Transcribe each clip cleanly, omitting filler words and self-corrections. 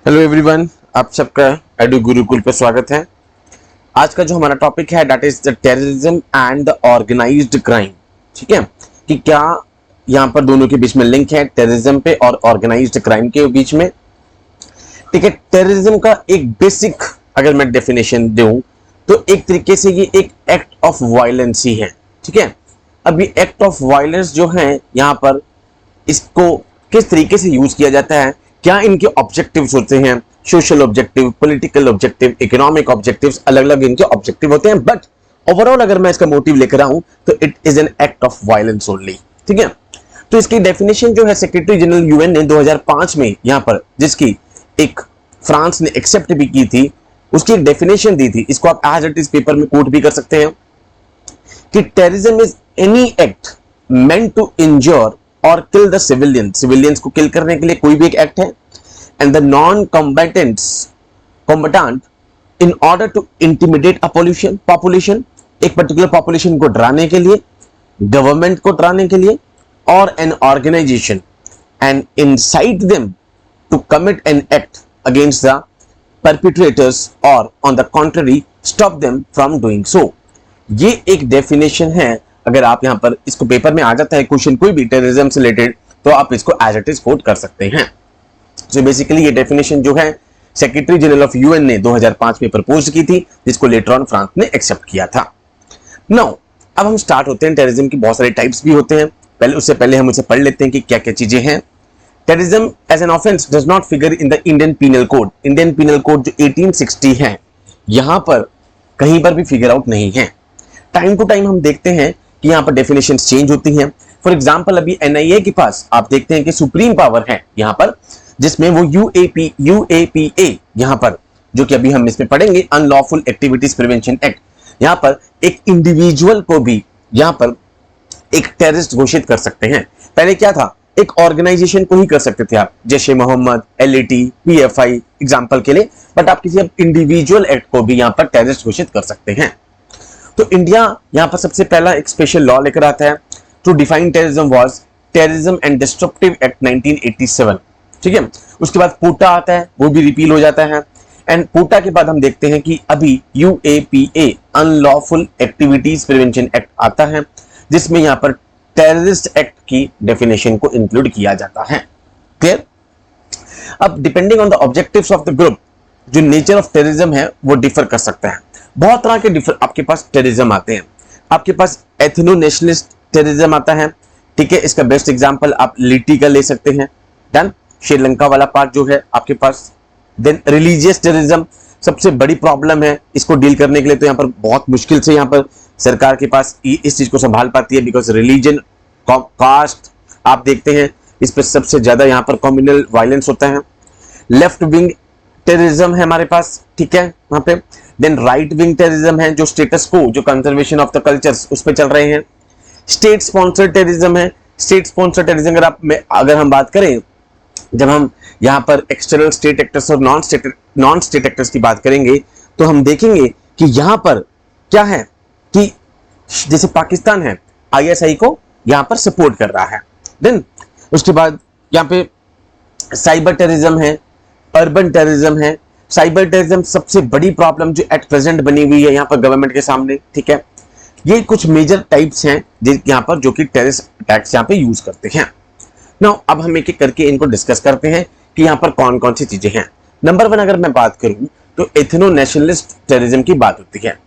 Hello everyone, आप सबका edu Gurukul पर स्वागत है। आज का जो हमारा टॉपिक है that is the terrorism and the organised crime. ठीक है कि क्या यहाँ पर दोनों के बीच में लिंक है, टेररिज्म पे और ऑर्गेनाइज्ड क्राइम के बीच में। ठीक है, टेररिज्म का एक बेसिक अगर मैं डेफिनेशन दूं तो एक तरीके से ये एक एक्ट ऑफ वायलेंस ही है। ठीक है, अब ये एक्ट ऑफ वायलेंस जो है यहाँ पर इसको किस तरीके से यूज किया जाता है, क्या इनके ऑब्जेक्टिव्स होते हैं, social objective, political objective, economic objectives, अलग अलग इनके ऑब्जेक्टिव होते हैं। बट ओवरऑल अगर मैं इसका मोटिव लेकर आऊं तो it is an act of violence only. ठीक है, तो इसकी डेफिनेशन जो है सेक्रेटरी जनरल यूएन ने 2005 में यहां पर जिसकी एक फ्रांस ने एक्सेप्ट भी की थी, उसकी एक डेफिनेशन दी थी। इसको आप एज इट इज पेपर में कोट भी कर सकते हैं कि terrorism is any act meant to injure or kill the civilians को किल करने के लिए कोई भी एक एक्ट है, and the non combatant in order to intimidate a population, एक पर्टिकुलर पॉपुलेशन को डराने के लिए, गवर्नमेंट को डराने के लिए, और an organisation and incite them to commit an act against the perpetrators और on the contrary stop them from doing so. ये एक डेफिनेशन है। अगर आप यहां पर इसको पेपर में आ जाता है क्वेश्चन कोई भी टेररिज्म से रिलेटेड, तो आप इसको एज इट इज कोट कर सकते हैं। सो बेसिकली ये डेफिनेशन जो है सेक्रेटरी जनरल ऑफ यूएन ने 2005 में प्रपोज की थी, जिसको लेटर ऑन फ्रांस ने एक्सेप्ट किया था। नाउ अब हम स्टार्ट होते हैं। टेररिज्म की बहुत सारे टाइप्स भी होते हैं, उससे पहले हम उसे पढ़ लेते हैं कि क्या क्या चीजें हैं। Terrorism as an offence does not figure in the Indian penal code. Indian penal code जो 1860 है, यहां पर कहीं पर भी फिगर आउट नहीं है। टाइम टू टाइम हम देखते हैं कि यहां पर डेफिनेशन चेंज होती हैं। फॉर एग्जांपल अभी एनआईए के पास आप देखते हैं कि सुप्रीम पावर है यहां पर, जिसमें वो यूएपीए यहां पर, जो कि अभी हम इसमें पढ़ेंगे, अनलॉफुल एक्टिविटीज प्रिवेंशन एक्ट, यहां पर एक इंडिविजुअल को भी यहां पर एक टेररिस्ट घोषित कर सकते हैं। पहले क्या था, एक ऑर्गेनाइजेशन को ही कर सकते थे आप, जैसे मोहम्मद, एलएटी, पीएफआई एग्जांपल के लिए, बट आप किसी इंडिविजुअल एक्ट को भी यहां पर टेररिस्ट घोषित कर सकते हैं। तो इंडिया यहां पर सबसे पहला एक स्पेशल लॉ लेकर आता है to define terrorism was terrorism and disruptive act 1987। ठीक है, उसके बाद पूटा आता है, वो भी रिपील हो जाता है। एंड पूटा के बाद हम देखते हैं कि अभी UAPA unlawful activities prevention act आता है, जिसमें यहां पर टेररिस्ट एक्ट की डेफिनेशन को इंक्लूड किया जाता है। क्लियर? अब depending on the objectives of the group, जो नेचर ऑफ टेररिज्म है वो डिफर कर सकता है। बहुत तरह के आपके पास टेररिज्म आते हैं। आपके पास एथनो नेशनलिस्ट टेररिज्म आता है। ठीक है, इसका बेस्ट एग्जांपल आप लिटी का ले सकते हैं। डन, श्रीलंका वाला पार्ट जो है आपके पास। देन रिलीजियस टेररिज्म सबसे बड़ी प्रॉब्लम है, इसको डील करने के लिए तो यहाँ पर बहुत मुश्किल से यहाँ पर सरकार के पास इस चीज को संभाल पाती है, बिकॉज रिलीजन, कास्ट, आप देखते हैं इस पर सबसे ज्यादा यहाँ पर कम्युनल वायलेंस होता है। लेफ्ट विंग टेररिज्म है हमारे पास, ठीक है, वहां पे। देन राइट विंग टेररिज्म है, जो स्टेटस को, जो कंजर्वेशन ऑफ द कल्चर्स उस पे चल रहे हैं। स्टेट स्पॉन्सर्ड टेररिज्म है। स्टेट स्पॉन्सर्ड टेररिज्म अगर हम बात करें, जब हम यहां पर एक्सटर्नल स्टेट एक्टर्स और नॉन स्टेट एक्टर्स की बात करेंगे, तो हम देखेंगे कि यहां पर क्या है कि जैसे पाकिस्तान है, आईएसआई को यहां पर सपोर्ट कर रहा है। देन उसके बाद यहां पे साइबर टेररिज्म है, अर्बन टेररिज्म है। साइबर टेररिज्म सबसे बड़ी प्रॉब्लम जो एट प्रेजेंट बनी हुई है यहाँ पर गवर्नमेंट के सामने। ठीक है, ये कुछ मेजर टाइप्स हैं यहाँ पर जो कि टेररिस्ट अटैक्स यहाँ पे यूज करते हैं। नाउ अब हम एक एक करके इनको डिस्कस करते हैं कि यहाँ पर कौन कौन सी चीजें हैं। नंबर 1 अगर मैं बात करूं तो एथनो नेशनलिस्ट टेररिज्म की बात होती है।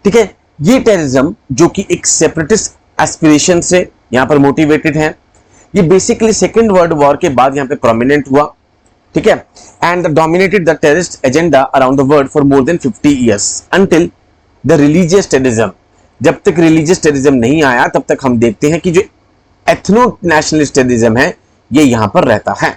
ठीक है, ये टेररिज्म जो कि एक सेपरेटिस्ट एस्पिरेशन से यहाँ पर मोटिवेटेड है। ये बेसिकली सेकेंड वर्ल्ड वॉर के बाद यहाँ पे प्रोमिनेंट हुआ। ठीक है, and dominated the terrorist agenda around the world for more than 50 years until the religious terrorism. जब तक रिलीजियस टेररिज्म नहीं आया तब तक हम देखते हैं कि जो एथनो नेशनलिस्ट टेररिज्म है ये यहां पर रहता है।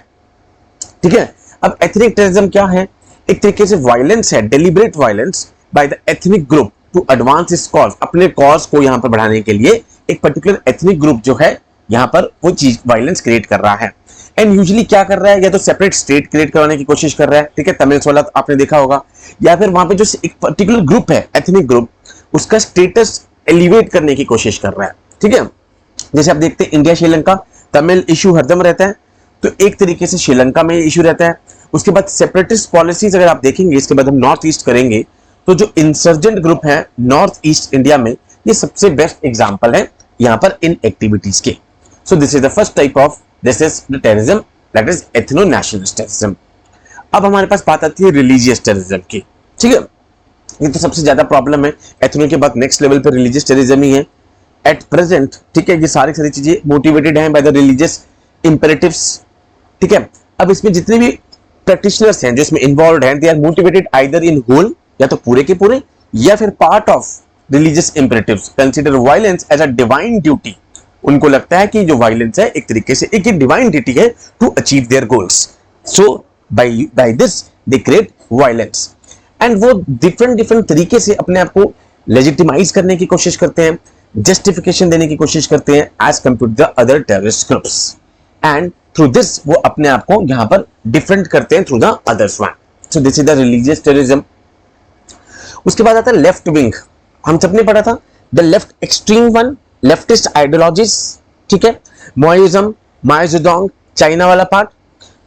ठीक है, अब एथनिक टेररिज्म क्या है? एक तरीके से वायलेंस है, deliberate violence by the ethnic group to advance its cause. अपने कॉज को यहां पर बढ़ाने के लिए एक पर्टिकुलर एथनिक ग्रुप जो है यहां पर वो चीज वायलेंस क्रिएट कर रहा है। एंड यूजुअली क्या कर रहा है, या तो सेपरेट स्टेट क्रिएट करवाने की कोशिश कर रहा है। ठीक है, तमिल्स वाला आपने देखा होगा, या फिर वहां पे जो एक पर्टिकुलर ग्रुप है, एथनिक ग्रुप, उसका स्टेटस एलिवेट करने की कोशिश कर रहा है। ठीक है, जैसे आप देखते हैं इंडिया श्रीलंका तमिल इशू हरदम रहता है, तो एक तरीके से श्रीलंका में इशू रहता है। उसके बाद सेपरेटिस्ट पॉलिसीज अगर आप देखेंगे, इसके बाद हम नॉर्थ ईस्ट करेंगे, तो जो इंसर्जेंट ग्रुप है नॉर्थ ईस्ट इंडिया में, ये सबसे बेस्ट एग्जांपल है यहां पर इन एक्टिविटीज के। सो this is the first type of this is the terrorism, that is ethno nationalist terrorism. अब हमारे पास बात आती है रिलीजियस टेररिज्म की, ठीक है। ये तो सबसे ज्यादा प्रॉब्लम है, एथनो के बाद नेक्स्ट लेवल पे रिलीजियस टेररिज्म ही है एट प्रेजेंट, ठीक है। ये सारी चीजें मोटिवेटेड हैं बाय द रिलीजियस इंपेरेटिव्स, ठीक है। अब इसमें जितने भी प्रैक्टिशनर्स हैं जो इसमें इन्वॉल्व हैं, they are motivated either in whole, या तो पूरे के पूरे, या फिर part of religious imperatives, consider violence as a divine duty. उनको लगता है कि जो वायलेंस है एक तरीके से एक डिवाइन ड्यूटी है to achieve their goals, so by this they create violence. And वो डिफरेंट तरीके से अपने आप को लेजिटिमाइज करने की कोशिश करते हैं, जस्टिफिकेशन देने की कोशिश करते हैं as compare to the other terrorist groups, and through this वो अपने आप को यहां पर डिफरेंट करते हैं through the others one. So this is the religious terrorism. उसके बाद आता है लेफ्ट विंग, हम सबने पढ़ा था the left extreme one, leftist ideologies, ठीक है, मोइज्म, माओजेडोंग, चाइना वाला पार्ट।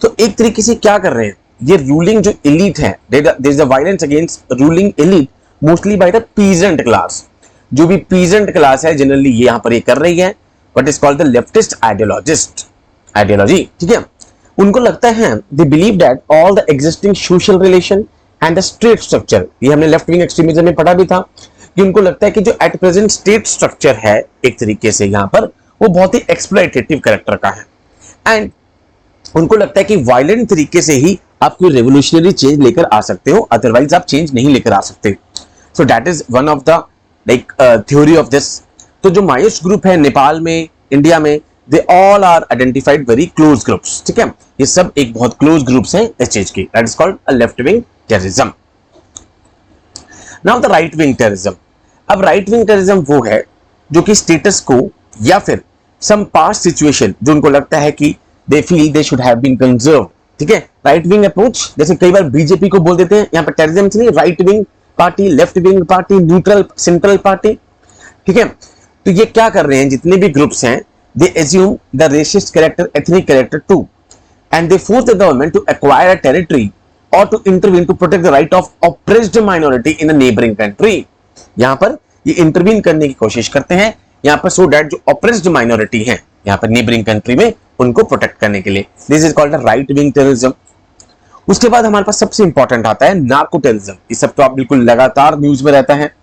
तो एक तरीके से क्या कर रहे हैं, ये रूलिंग जो एलीट है, there is a violence against ruling elite mostly by the peasant class. जो भी पीजेंट क्लास है जनरली ये यहां पर ये कर रही है, what is called the leftist ideology, ठीक है। उनको लगता है, they believe that all the existing social relation and the state structure, ये हमने लेफ्ट विंग एक्सट्रीमिज्म में पढ़ा भी था कि उनको लगता है कि जो एट प्रेजेंट स्टेट स्ट्रक्चर है एक तरीके से यहां पर वो बहुत ही एक्सप्लॉइटेटिव कैरेक्टर का है, एंड उनको लगता है कि वायलेंट तरीके से ही आप कोई रेवोल्यूशनरी चेंज लेकर आ सकते हो, अदरवाइज आप चेंज नहीं लेकर आ सकते। So that is one of the like theory of this. तो जो माओइस्ट ग्रुप है नेपाल में, इंडिया में, they all are identified very close groups, ठीक है। ये सब एक बहुत क्लोज ग्रुप्स हैं इस चीज की, that is called a left wing terrorism. Now the right wing terrorism. अब राइट विंग टेररिज्म वो है जो कि स्टेटस को या फिर सम पास्ट सिचुएशन जो उनको लगता है कि they feel they should have been conserved, ठीक है। राइट विंग अप्रोच, जैसे कई बार बीजेपी को बोल देते हैं यहां पर टेररिज्म से नहीं, right wing party, left wing party, neutral central party, ठीक है। तो ये क्या कर रहे हैं, जितने भी ग्रुप्स हैं, दे assume the racist character, ethnic character too, and they force the government to acquire a territory or to intervene to protect the right of oppressed minority in a neighboring country। यहां पर ये intervene करने की कोशिश करते हैं यहां पर, सो दैट जो ऑप्रेस्ड माइनॉरिटी है यहां पर नेबरिंग कंट्री में, उनको प्रोटेक्ट करने के लिए। This is called right wing terrorism. उसके बाद हमारे पास सबसे इंपॉर्टेंट आता है नार्को टेररिज्म। ये सब तो आप बिल्कुल लगातार न्यूज में रहता है।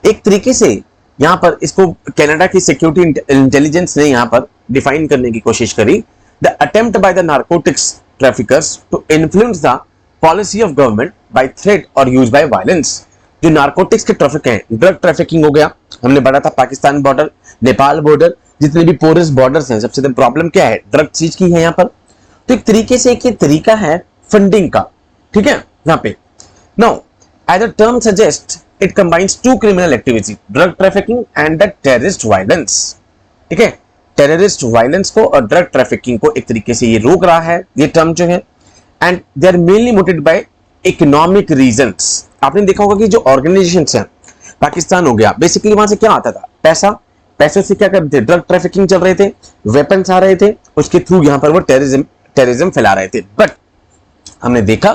एक तरीके से यहां पर इसको कनाडा की सिक्योरिटी इंटेलिजेंस ने यहां पर डिफाइन करने की कोशिश करी, the attempt by the narcotics traffickers to influence the policy of government by threat or use by violence. जो नार्कोटिक्स के ट्रैफिक हैं, ड्रग ट्रैफिकिंग हो गया, हमने पढ़ा था पाकिस्तान बॉर्डर, नेपाल बॉर्डर, जितने भी पोरस बॉर्डर्स हैं, सबसे प्रॉब्लम क्या है, ड्रग चीज की है यहां पर। तो एक तरीके से एक तरीका है फंडिंग का, ठीक है। यहां पे now as the term suggest it combines two criminal activities, drug trafficking and the terrorist violence, ठीक है। टेररिस्ट वायलेंस को और ड्रग ट्रैफिकिंग को एक तरीके से ये रोक रहा है ये टर्म जो है, and they are mainly motivated by economic reasons. आपने देखा होगा कि जो ऑर्गेनाइजेशंस हैं, पाकिस्तान हो गया, बेसिकली वहां से क्या आता था, पैसा, पैसे से क्या करते थे, ड्रग ट्रैफिकिंग चल रहे थे, वेपन्स आ रहे थे, उसके थ्रू यहां पर वो टेररिज्म फैला रहे थे। बट हमने देखा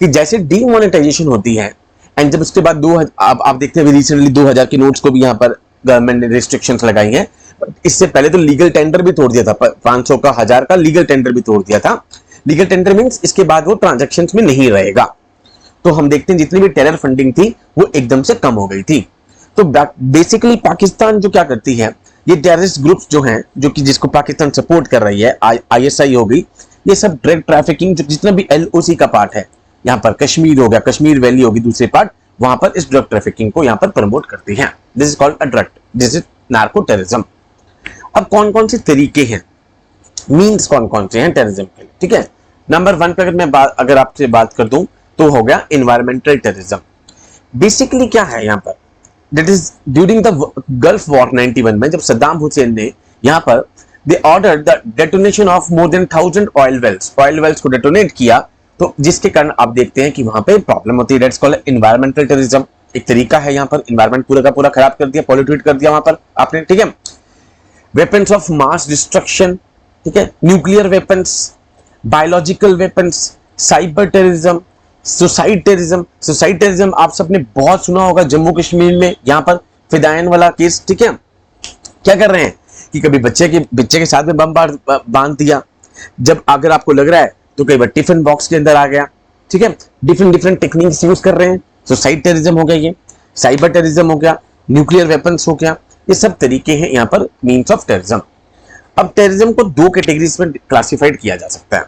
कि जैसे डीमोनेटाइजेशन होती है, एंड जब उसके बाद आप देखते हैं रिसेंटली 2000 के नोट्स को भी यहां पर गवर्नमेंट ने रिस्ट्रिक्शंस लगाई हैं। इससे पहले तो लीगल टेंडर भी तोड़ दिया था, 500 का 1000 का लीगल टेंडर भी तोड़ दिया था। लीगल टेंडर मींस इसके बाद वो ट्रांजैक्शंस में नहीं रहेगा। तो हम देखते हैं जितनी भी टेरर फंडिंग थी वो एकदम से कम हो गई थी। तो बेसिकली पाकिस्तान जो क्या करती है, ये टेररिस्ट ग्रुप्स जो हैं, जो कि जिसको पाकिस्तान सपोर्ट कर रही है, ISI हो गई, ये सब ड्रग ट्रैफिकिंग जो जितना भी LOC का पार्ट है, यहाँ पर कश्मीर हो गया, कश्मीर वैली होगी दूसरे पार्ट, वहां पर इस ड्रग ट्रैफिकिंग को यहां पर प्रमोट करती हैं। This is called a drug, this is narco terrorism. अब कौन कौन से तरीके हैं, मीन्स कौन कौन से हैं टेररिज्म के लिए, ठीक है। नंबर 1 पे अगर आपसे बात कर दूं तो हो गया एनवायरमेंटल टेररिज्म। बेसिकली क्या है यहाँ पर, that is during the Gulf War 91 में, जब सद्दाम हुसैन ने यहाँ पर they order the detonation of more than 1000 oil wells को डेटोनेट किया, तो जिसके कारण आप देखते हैं कि वहां पे प्रॉब्लम होती है। That's called environmental terrorism. एक तरीका है यहाँ पर, एनवायरमेंट पूरा का पूरा खराब कर दिया, पॉल्यूटेड कर दिया वहां पर आपने, ठीक है। वेपन्स ऑफ मास डिस्ट्रक्शन, ठीक है, nuclear weapons, biological weapons, cyber terrorism, suicide terrorism. Suicide terrorism आप सबने बहुत सुना होगा, जम्मू कश्मीर में यहाँ पर फिदायन वाला केस, ठीक है। क्या कर रहे हैं कि कभी बच्चे के साथ में बम बांध दिया, जब अगर आपको लग रहा है तो कई बार टिफिन बॉक्स के अंदर आ गया, ठीक है। डिफरेंट टेक्निक्स यूज कर रहे हैं। सुसाइड टेररिज्म हो गया, ये साइबर टेररिज्म हो गया, न्यूक्लियर वेपन्स हो गया, ये सब तरीके हैं यहाँ पर मीन्स ऑफ टेररिज्म। अब टेररिज्म को दो कैटेगरीज में क्लासिफाइड किया जा सकता है,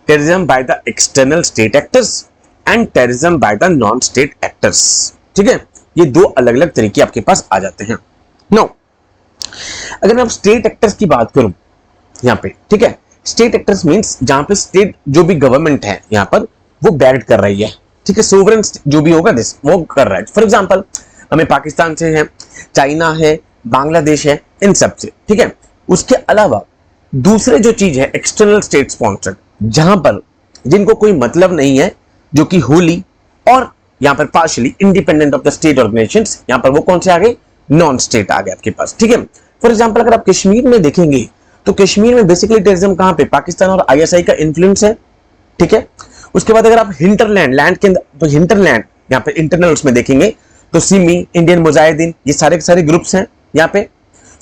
terrorism by the external state actors and terrorism by the non state actors, ठीक है। ये दो अलग अलग तरीके आपके पास आ जाते हैं। नो, अगर मैं स्टेट एक्टर्स की बात करूं यहां पे, ठीक है, स्टेट एक्टर्स मींस जहां पे स्टेट जो भी गवर्नमेंट है यहां पर वो बैड कर रही है, ठीक है, सोवरेन जो भी होगा दिस वो कर रहा है। फॉर एग्जांपल हमें पाकिस्तान से है, चाइना है, बांग्लादेश है, इन सब से, ठीक है। उसके अलावा दूसरे जो चीज है एक्सटर्नल स्टेट स्पॉन्सर्ड, जहां पर जिनको कोई मतलब नहीं है, जो कि होली और यहां पर partially independent of the state organisations, यहां पर वो कौन से आ गए, नॉन स्टेट आ गए आपके पास, ठीक है। फॉर एग्जांपल अगर आप कश्मीर में देखेंगे तो कश्मीर में बेसिकली टेररिज्म कहां पे, पाकिस्तान और आईएसआई का इन्फ्लुएंस है, ठीक है। उसके बाद अगर आप हिंटरलैंड, लैंड के अंदर, तो हिंटरलैंड यहां पे इंटरनल उसमें देखेंगे तो सिमी, इंडियन मुजाहिदीन, ये सारे के सारे ग्रुप्स हैं यहां पे।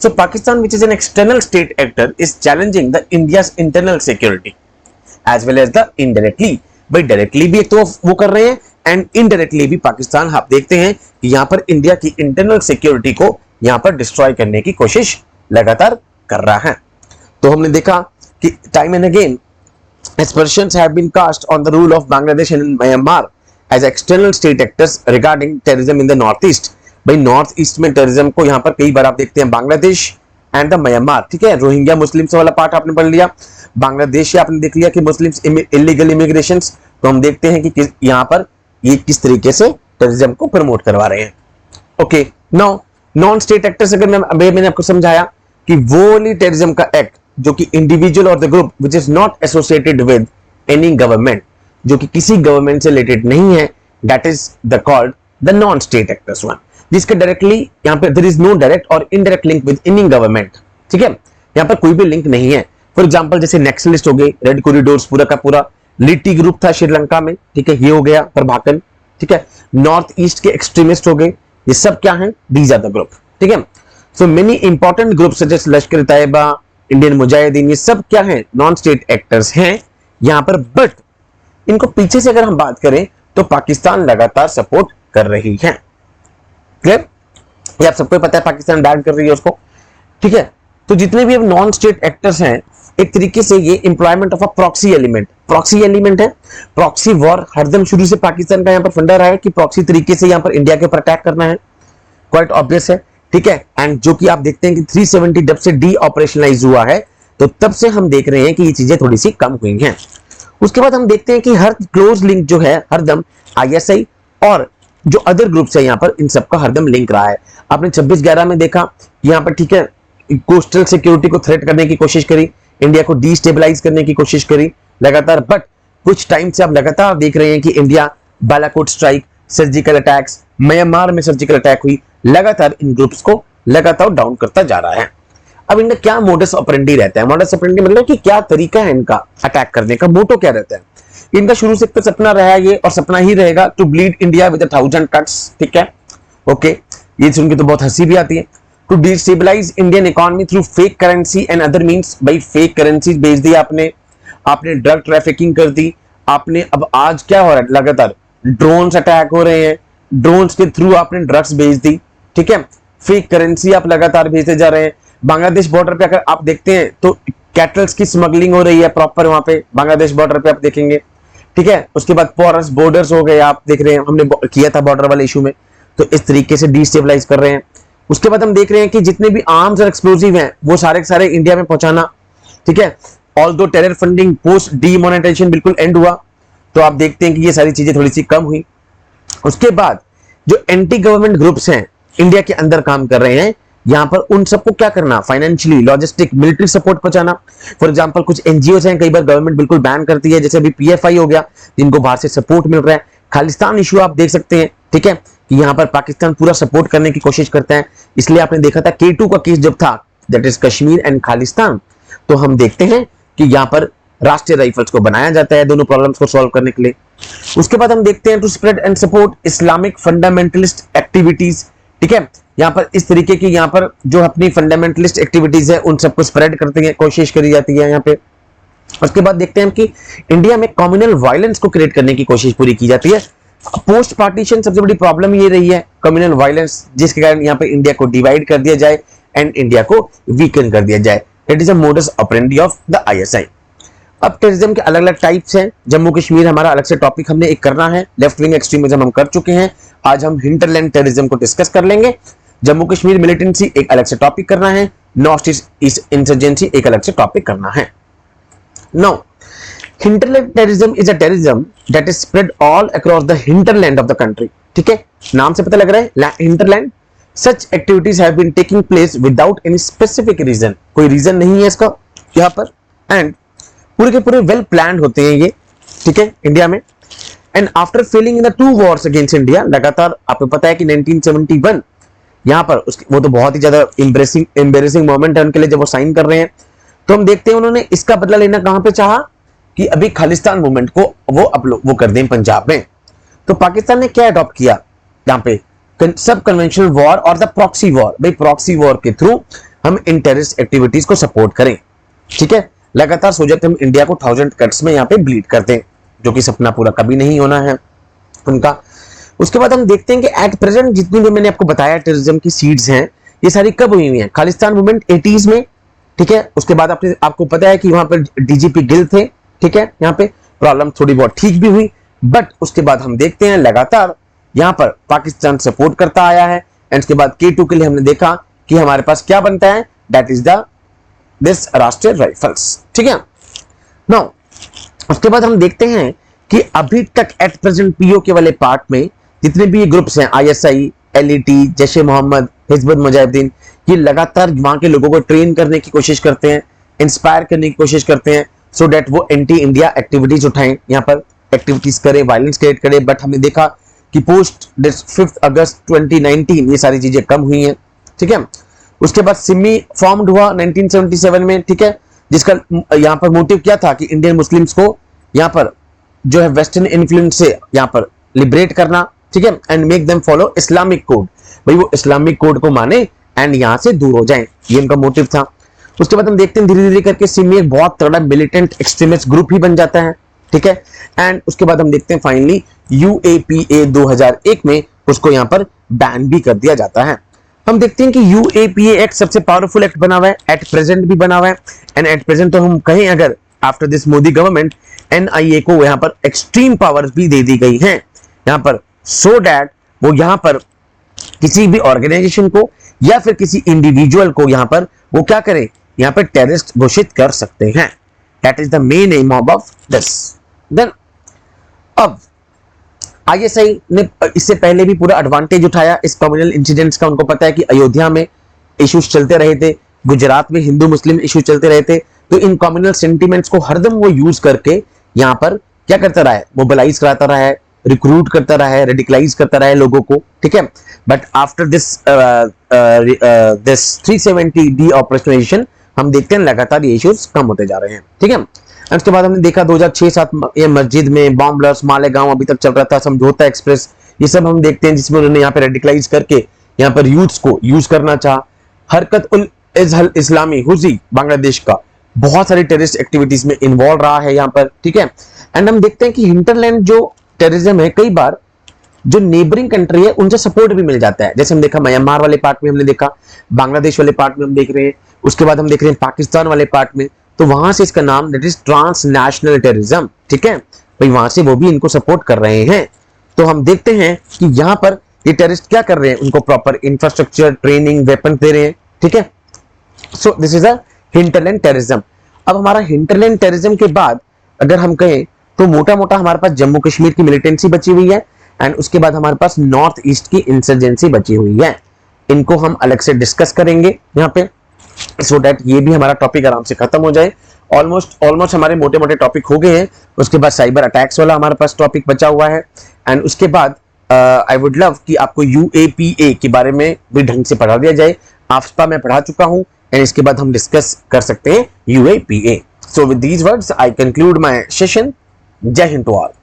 So Pakistan which is an external state actor is challenging the India's internal security as well as the indirectly, भाई डायरेक्टली भी एक तो वो कर रहे हैं एंड इनडायरेक्टली भी पाकिस्तान आप देखते हैं कि यहां पर इंडिया की इंटरनल सिक्योरिटी को यहां पर डिस्ट्रॉय करने की कोशिश लगातार कर रहा है। तो हमने देखा कि time and again aspersions have been cast on the rule of Bangladesh and Myanmar as external state actors regarding terrorism in the northeast। भाई नॉर्थ ईस्ट में टेररिज्म को यहाँ पर कई बार आप देखते हैं बांग्लादेश एंड द म्यांमार, ठीक है। रोहिंग्या मुस्लिम्स वाला पार्ट आपने पढ़ लिया, बांग्लादेश से आपने देख लिया कि मुस्लिम्स इलीगल इमिग्रेशन, तो हम देखते हैं कि यहाँ पर ये किस तरीके से टेररिज्म को प्रमोट करवा रहे हैं। Okay, now non state actors, अगर मैंने आपको समझाया कि वो वाली टेररिज्म का एक्ट जो कि इंडिविजुअल और the group which is not associated with any government, जो कि किसी गवर्नमेंट से रिलेटेड नहीं है, that is the called the non state actors one, जिसके डायरेक्टली यहाँ पे देयर इज नो डायरेक्ट और indirect link with any government, ठीक है। यहाँ पर कोई भी लिंक नहीं है। फॉर एग्जांपल जैसे नेक्सलिस्ट हो गए, रेड कॉरिडोर्स पूरा का पूरा, लिटी ग्रुप था श्रीलंका में, ठीक है, ये हो गया प्रभाकन, ठीक है। नॉर्थ ईस्ट के एक्सट्रीमिस्ट हो गए, ये सब क्या है, दीज आर द ग्रुप, ठीक है। सो मेनी इंपॉर्टेंट ग्रुप्स जैसे लश्कर तैयबा, इंडियन मुजाहिदीन, ये सब क्या है, नॉन स्टेट एक्टर्स हैं यहां पर। बट इनको पीछे से अगर हम बात करें तो पाकिस्तान लगातार सपोर्ट कर रही है, क्लियर, ये आप सबको पता है, पाकिस्तान बैड कर रही है उसको, ठीक है। तो जितने भी अब नॉन स्टेट एक्टर्स हैं, एक तरीके से ये employment of a proxy element है। प्रॉक्सी वॉर हरदम शुरू से पाकिस्तान का यहाँ पर फंडा रहा है कि प्रॉक्सी तरीके से यहाँ पर इंडिया के ऊपर अटैक करना है, क्वाइट ऑब्वियस है, ठीक है। एंड जो कि आप देखते हैं कि 370 जब से डी ऑपरेशनलाइज हुआ है तो तब से हम देख रहे हैं कि ये चीजें थोड़ी सी कम हुई हैं। उसके बाद हम देखते हैं कि हर क्लोज लिंक जो है हरदम आईएसआई और जो अदर ग्रुप्स है यहाँ पर, इन सबका हरदम लिंक रहा है। आपने 26/11 में देखा यहाँ पर, ठीक है, कोस्टल सिक्योरिटी को थ्रेट करने की कोशिश करी, इंडिया को डिस्टेबलाइज करने की कोशिश करी लगातार। बट कुछ टाइम से आप लगातार देख रहे हैं कि India Balakot strike, surgical attacks, Myanmar में सर्जिकल अटैक हुई, लगातार इन ग्रुप्स को लगातार डाउन करता जा रहा है। अब इनका क्या मोडस ऑपरेंडी रहता है, मोडस ऑपरेंडी मतलब कि क्या तरीका है इनका अटैक करने का, मोटो क्या रहता है इनका। शुरू से तो सपना रहा है ये और सपना ही रहेगा, to bleed India with 1000 cuts, ठीक है। ओके, ये सुन के तो बहुत हंसी भी आती है। To destabilise Indian economy through fake currency and other means, भाई फेक करेंसी बेच दी आपने ड्रग ट्रैफिकिंग कर दी आपने। अब आज क्या हो रहा है, लगातार ड्रोन्स अटैक हो रहे हैं, ड्रोन्स के थ्रू आपने ड्रग्स भेज दी, ठीक है। फेक करेंसी आप लगातार भेजते जा रहे हैं। बांग्लादेश बॉर्डर पे अगर आप देखते हैं तो कैटल्स की स्मगलिंग हो रही है प्रॉपर वहां पे बांग्लादेश बॉर्डर पे आप देखेंगे, ठीक है। उसके बाद पोरस बॉर्डर्स हो गए, आप देख रहे हैं, हमने किया था बॉर्डर वाले इशू में, तो इस तरीके से डिस्टेबलाइज कर रहे हैं। उसके बाद हम देख रहे हैं कि जितने भी आर्म्स और एक्सप्लोजिव हैं वो सारे के सारे इंडिया में पहुंचाना, ठीक है। Although terror funding post demonetisation बिल्कुल एंड हुआ, तो आप देखते हैं कि ये सारी चीजें थोड़ी सी कम हुई। उसके बाद जो एंटी गवर्नमेंट ग्रुप्स हैं इंडिया के अंदर काम कर रहे हैं, यहां पर उन सबको क्या करना, फाइनेंशियली, लॉजिस्टिक, मिलिट्री सपोर्ट पहुंचाना। फॉर एग्जांपल कुछ एनजीओ हैं, कई बार गवर्नमेंट बिल्कुल बैन करती है, जैसे अभी पीएफआई हो गया, जिनको बाहर से सपोर्ट मिल रहा है। खालिस्तान इशू आप देख सकते हैं, ठीक है, कि यहां पर पाकिस्तान पूरा सपोर्ट करने की कोशिश करता है। इसलिए आपने देखा था K2 का केस जब था, that is Kashmir and Khalistan, तो हम देखते हैं कि यहां पर राष्ट्रीय राइफल्स को बनाया जाता है दोनों प्रॉब्लम्स को सॉल्व करने के लिए। उसके बाद हम देखते हैं to spread and support Islamic fundamentalist activities, ठीक है। यहाँ पर इस तरीके की यहाँ पर जो अपनी फंडामेंटलिस्ट एक्टिविटीज है उन सबको स्प्रेड करते हैं, कोशिश करी जाती है यहाँ पे। उसके बाद देखते हैं कि इंडिया में कम्युनल वायलेंस को क्रिएट करने की कोशिश पूरी की जाती है। पोस्ट पार्टीशन सबसे बड़ी प्रॉब्लम ये रही है कम्युनल वायलेंस, जिसके कारण यहाँ पे इंडिया को डिवाइड कर दिया जाए एंड इंडिया को वीकन कर दिया जाए। It is a modus operandi of the ISI. अब टेररिज्म के अलग अलग टाइप्स हैं। जम्मू कश्मीर हमारा अलग से टॉपिक हमने एक करना है, लेफ्ट विंग एक्सट्रीमिज्म हम कर चुके हैं, आज हम हिंटरलैंड टेररिज्म को डिस्कस कर लेंगे। जम्मू कश्मीर मिलिटेंसी एक अलग से टॉपिक करना है, नॉर्थ ईस्ट इंसर्जेंसी एक अलग से टॉपिक करना है। Now hinterland terrorism is a terrorism that is spread all across the hinterland of the country, ठीक है, नाम से पता लग रहा है hinterland। such activities have been taking place without any specific reason, कोई रीजन नहीं है इसका यहाँ पर, एंड पूरे के पूरे वेल प्लान्ड होते हैं ये, ठीक है, इंडिया में। And after failing in the 2 wars against India, लगातार आपको पता है कि 1971 यहाँ पर वो तो बहुत ही ज्यादा एम्बेरेसिंग मोमेंट है उनके लिए जब वो साइन कर रहे हैं। तो हम देखते हैं उन्होंने इसका बदला लेना कहां पे चाहा कि अभी खालिस्तान मूवमेंट को वो कर दें पंजाब में। तो पाकिस्तान ने क्या अडॉप्ट किया यहाँ पे, सब कन्वेंशनल वॉर और द प्रॉक्सी वॉर। भाई प्रॉक्सी वॉर के थ्रू हम इन टेररिस्ट एक्टिविटीज को सपोर्ट करें, ठीक है। लगातार सोचते हम इंडिया को 1000 कट्स में यहाँ पे ब्लीड करते हैं, जो कि सपना पूरा कभी नहीं होना है उनका। उसके बाद हम देखते हैं कि एट प्रेजेंट जितनी भी मैंने आपको बताया टेररिज्म की सीड्स हैं, ये सारी कब हुई हुई हैं। खालिस्तान मूवमेंट 80s में, ठीक है। उसके बाद आपको पता है कि वहां पर डीजीपी गिल थे, ठीक है। यहाँ पे प्रॉब्लम थोड़ी बहुत ठीक भी हुई, बट उसके बाद हम देखते हैं लगातार यहाँ पर पाकिस्तान सपोर्ट करता आया है। एंड उसके बाद K2 के लिए हमने देखा कि हमारे पास क्या बनता है, दैट इज दिस राष्ट्रीय राइफल्स, ठीक है। नाउ उसके बाद हम देखते हैं कि अभी तक एट प्रेजेंट पीओके वाले पार्ट में जितने भी ग्रुप्स हैं, ISI, LET, जैश ए मोहम्मद, हिजबुल मुजाहिदीन, ये लगातार वहां के लोगों को ट्रेन करने की कोशिश करते हैं, इंस्पायर करने की कोशिश करते हैं, सो दैट वो एंटी इंडिया एक्टिविटीज उठाएं, यहाँ पर एक्टिविटीज करें, वायलेंस क्रिएट करें। बट हमने देखा कि पोस्ट 5 अगस्त 2019 ये सारी चीजें कम हुई हैं, ठीक है। उसके बाद सिमी फॉर्म्ड हुआ 1977 में, ठीक है, जिसका यहाँ पर मोटिव क्या था कि इंडियन मुस्लिम्स को यहाँ पर जो है वेस्टर्न इन्फ्लुएंस से यहाँ पर लिबरेट करना, ठीक है, and make them follow Islamic code. भाई वो इस्लामिक कोड को माने एंड यहाँ से दूर हो जाएं, ये उनका मोटिव था। उसके बाद हम देखते हैं धीरे धीरे करके सिमी एक बहुत तगड़ा मिलिटेंट एक्सट्रीमिस्ट ग्रुप ही बन जाता है, ठीक है। एंड उसके बाद हम देखते हैं फाइनली UAPA 2001 में उसको यहाँ पर बैन भी कर दिया जाता है। हम देखते हैं कि UAPA एक्ट सबसे पावरफुल एक्ट बना हुआ है, एट प्रेजेंट भी बना हुआ है, एंड एट प्रेजेंट तो हम कहें अगर after this Modi government NIA को यहाँ पर एक्सट्रीम पावर्स भी दे दी गई हैं यहाँ पर, सो दैट वो यहाँ पर किसी भी ऑर्गेनाइजेशन को या फिर किसी इंडिविजुअल को यहाँ पर वो क्या करें, यहाँ पर टेररिस्ट घोषित कर सकते हैं। That is the main aim of this. Then अब ISI ने इससे पहले भी पूरा एडवांटेज उठाया इस कम्युनल इंसिडेंट्स का। उनको पता है कि अयोध्या में इश्यूज चलते रहे थे, गुजरात में हिंदू मुस्लिम इश्यूज चलते रहे थे, तो इन कम्युनल सेंटिमेंट्स को हरदम वो यूज करके यहाँ पर क्या करता रहा है, मोबिलाइज कराता रहा है, रिक्रूट करता रहा है, रेडिकलाइज करता रहा है लोगों को, ठीक है। बट आफ्टर दिस 370D ऑपरेशनाइजेशन हम देखते हैं लगातार ये इश्यूज कम होते जा रहे हैं, ठीक है। उसके बाद हमने देखा 2006-7 ये मस्जिद में बॉम्ब ब्लास्ट, मालेगांव अभी तक चल रहा था, समझौता एक्सप्रेस, ये सब हम देखते हैं जिसमें उन्होंने यहाँ पे रेडिकलाइज करके यहाँ पर यूथ्स को यूज करना चाहा। हरकत उल इस्लामी हुजी बांग्लादेश का बहुत सारी टेररिस्ट एक्टिविटीज में इन्वॉल्व रहा है यहाँ पर, ठीक है। एंड हम देखते हैं कि हिंटरलैंड जो टेररिज्म है कई बार जो नेबरिंग कंट्री है उनसे सपोर्ट भी मिल जाता है। जैसे हम देखा म्यांमार वाले पार्ट में हमने देखा, बांग्लादेश वाले पार्ट में हम देख रहे हैं, उसके बाद हम देख रहे हैं पाकिस्तान वाले पार्ट में, तो वहां से इसका नाम दैट इज ट्रांसनेशनल टेररिज्म, ठीक है। भाई वहां से वो भी इनको सपोर्ट कर रहे हैं। तो हम देखते हैं कि यहाँ पर ये टेररिस्ट क्या कर रहे हैं, उनको प्रॉपर इंफ्रास्ट्रक्चर, ट्रेनिंग, वेपन दे रहे हैं, ठीक है। सो this is a hinterland terrorism. अब हमारा हिंटरलैंड टेररिज्म के बाद अगर हम कहें तो मोटा मोटा हमारे पास जम्मू कश्मीर की मिलिटेंसी बची हुई है, एंड उसके बाद हमारे पास नॉर्थ ईस्ट की इंसर्जेंसी बची हुई है। इनको हम अलग से डिस्कस करेंगे यहाँ पे, सो दैट ये भी हमारा टॉपिक आराम से खत्म हो जाए। ऑलमोस्ट हमारे मोटे मोटे टॉपिक हो गए हैं। उसके बाद साइबर अटैक्स वाला हमारे पास टॉपिक बचा हुआ है, एंड उसके बाद आई वुड लव कि आपको UAPA के बारे में भी ढंग से पढ़ा दिया जाए। आफ्स्पा में पढ़ा चुका हूं, एंड इसके बाद हम डिस्कस कर सकते हैं UAPA। So with these words, I conclude my session. Jai Hind to all.